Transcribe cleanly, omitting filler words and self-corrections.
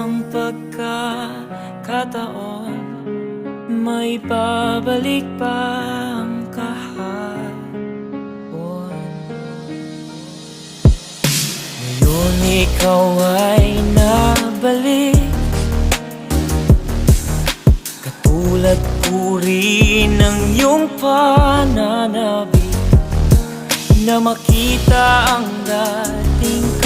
isang pagkakataon, may babalik pa ang kahapon. Ngayon ikaw ay nabalik, katulad puri ng iyong pananabik, na makita ang dating